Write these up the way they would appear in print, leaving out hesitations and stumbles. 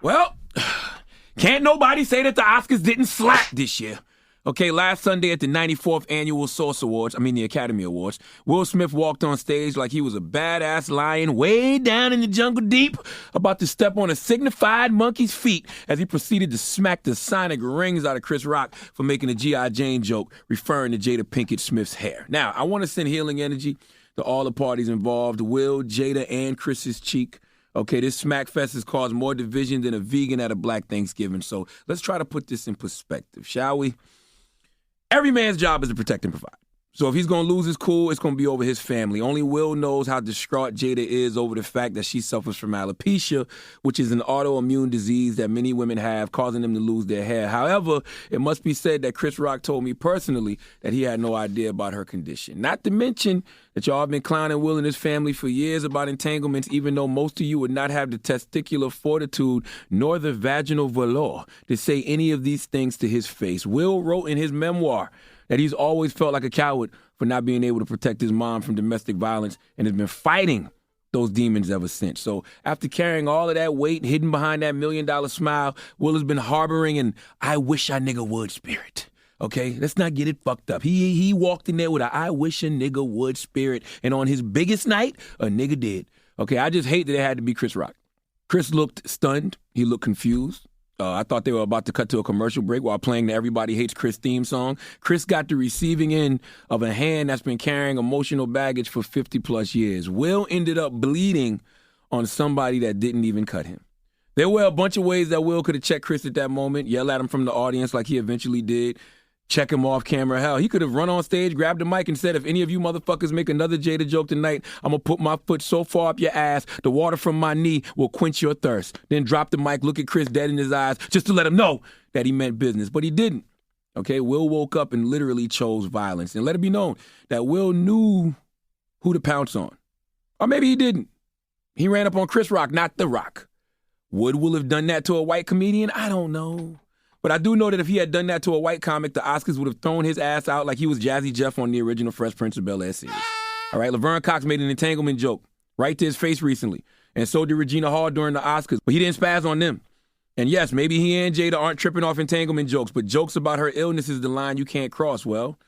Well, can't nobody say that the Oscars didn't slap this year. Okay, last Sunday at the 94th Annual the Academy Awards, Will Smith walked on stage like he was a badass lion way down in the jungle deep, about to step on a signified monkey's feet as he proceeded to smack the sonic rings out of Chris Rock for making a G.I. Jane joke referring to Jada Pinkett Smith's hair. Now, I want to send healing energy to all the parties involved, Will, Jada, and Chris's cheek. Okay, this smack fest has caused more division than a vegan at a Black Thanksgiving. So let's try to put this in perspective, shall we? Every man's job is to protect and provide. So if he's going to lose his cool, it's going to be over his family. Only Will knows how distraught Jada is over the fact that she suffers from alopecia, which is an autoimmune disease that many women have, causing them to lose their hair. However, it must be said that Chris Rock told me personally that he had no idea about her condition. Not to mention that y'all have been clowning Will and his family for years about entanglements, even though most of you would not have the testicular fortitude nor the vaginal velour to say any of these things to his face. Will wrote in his memoir that he's always felt like a coward for not being able to protect his mom from domestic violence and has been fighting those demons ever since. So after carrying all of that weight hidden behind that $1 million smile, Will has been harboring an I wish a nigga would spirit. Okay, let's not get it fucked up. He walked in there with a I wish a nigga would spirit, and on his biggest night, a nigga did. Okay, I just hate that it had to be Chris Rock. Chris looked stunned. He looked confused. I thought they were about to cut to a commercial break while playing the Everybody Hates Chris theme song. Chris got the receiving end of a hand that's been carrying emotional baggage for 50 plus years. Will ended up bleeding on somebody that didn't even cut him. There were a bunch of ways that Will could have checked Chris at that moment, yell at him from the audience like he eventually did, check him off camera. Hell, he could have run on stage, grabbed the mic, and said, if any of you motherfuckers make another Jada joke tonight, I'm going to put my foot so far up your ass, the water from my knee will quench your thirst. Then drop the mic, look at Chris dead in his eyes, just to let him know that he meant business. But he didn't. Okay, Will woke up and literally chose violence. And let it be known that Will knew who to pounce on. Or maybe he didn't. He ran up on Chris Rock, not The Rock. Would Will have done that to a white comedian? I don't know. But I do know that if he had done that to a white comic, the Oscars would have thrown his ass out like he was Jazzy Jeff on the original Fresh Prince of Bel-Air series. All right, Laverne Cox made an entanglement joke right to his face recently, and so did Regina Hall during the Oscars, but he didn't spaz on them. And yes, maybe he and Jada aren't tripping off entanglement jokes, but jokes about her illness is the line you can't cross. Well,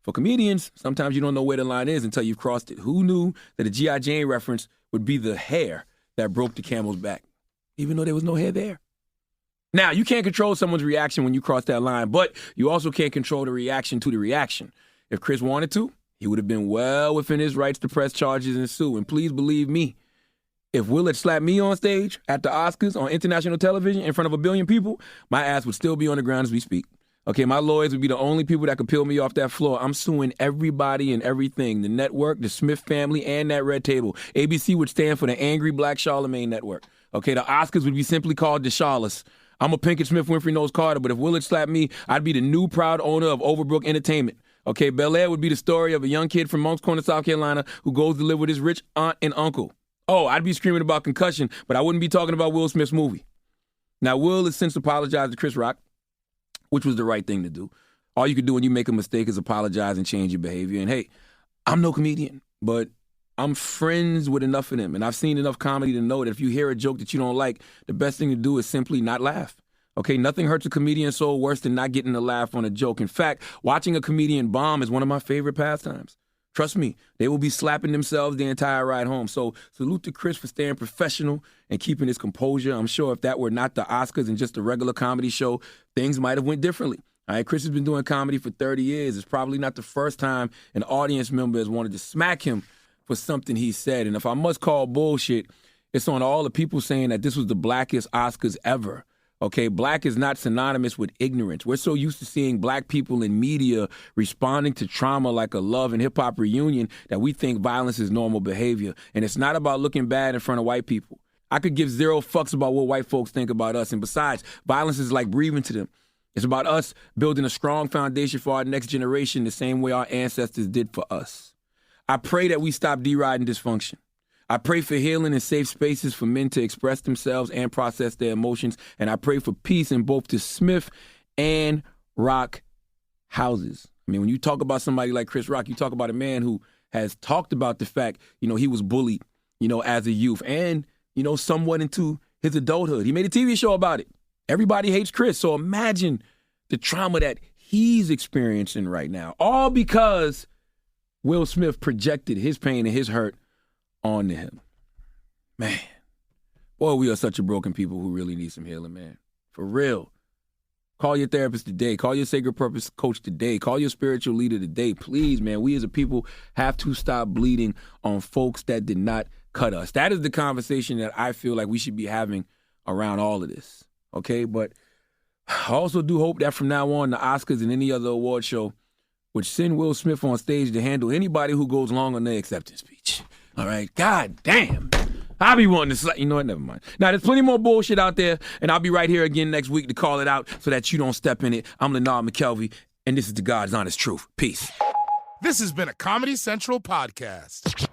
for comedians, sometimes you don't know where the line is until you've crossed it. Who knew that a G.I. Jane reference would be the hair that broke the camel's back, even though there was no hair there? Now, you can't control someone's reaction when you cross that line, but you also can't control the reaction to the reaction. If Chris wanted to, he would have been well within his rights to press charges and sue. And please believe me, if Will had slapped me on stage at the Oscars on international television in front of 1 billion people, my ass would still be on the ground as we speak. Okay, my lawyers would be the only people that could peel me off that floor. I'm suing everybody and everything, the network, the Smith family, and that red table. ABC would stand for the Angry Black Charlamagne Network. Okay, the Oscars would be simply called the Charlas. I'm a Pinkett Smith Winfrey Knows Carter, but if Will had slapped me, I'd be the new proud owner of Overbrook Entertainment. Okay, Bel-Air would be the story of a young kid from Moncks Corner, South Carolina, who goes to live with his rich aunt and uncle. Oh, I'd be screaming about concussion, but I wouldn't be talking about Will Smith's movie. Now, Will has since apologized to Chris Rock, which was the right thing to do. All you can do when you make a mistake is apologize and change your behavior. And hey, I'm no comedian, but I'm friends with enough of them, and I've seen enough comedy to know that if you hear a joke that you don't like, the best thing to do is simply not laugh. Okay, nothing hurts a comedian's soul worse than not getting a laugh on a joke. In fact, watching a comedian bomb is one of my favorite pastimes. Trust me, they will be slapping themselves the entire ride home. So salute to Chris for staying professional and keeping his composure. I'm sure if that were not the Oscars and just a regular comedy show, things might have went differently. All right, Chris has been doing comedy for 30 years. It's probably not the first time an audience member has wanted to smack him for something he said. And if I must call bullshit, it's on all the people saying that this was the blackest Oscars ever. Okay, black is not synonymous with ignorance. We're so used to seeing black people in media responding to trauma like a love and hip-hop reunion that we think violence is normal behavior. And it's not about looking bad in front of white people. I could give zero fucks about what white folks think about us. And besides, violence is like breathing to them. It's about us building a strong foundation for our next generation the same way our ancestors did for us. I pray that we stop deriding dysfunction. I pray for healing and safe spaces for men to express themselves and process their emotions. And I pray for peace in both the Smith and Rock houses. I mean, when you talk about somebody like Chris Rock, you talk about a man who has talked about the fact, he was bullied, as a youth and, somewhat into his adulthood. He made a TV show about it. Everybody hates Chris. So imagine the trauma that he's experiencing right now, all because Will Smith projected his pain and his hurt onto him. Man, boy, we are such a broken people who really need some healing, man. For real. Call your therapist today. Call your sacred purpose coach today. Call your spiritual leader today. Please, man, we as a people have to stop bleeding on folks that did not cut us. That is the conversation that I feel like we should be having around all of this, okay? But I also do hope that from now on, the Oscars and any other award show would send Will Smith on stage to handle anybody who goes long on their acceptance speech, all right? God damn. I'll be wanting to you know what, never mind. Now, there's plenty more bullshit out there, and I'll be right here again next week to call it out so that you don't step in it. I'm Lenard McKelvey, and this is the God's Honest Truth. Peace. This has been a Comedy Central podcast.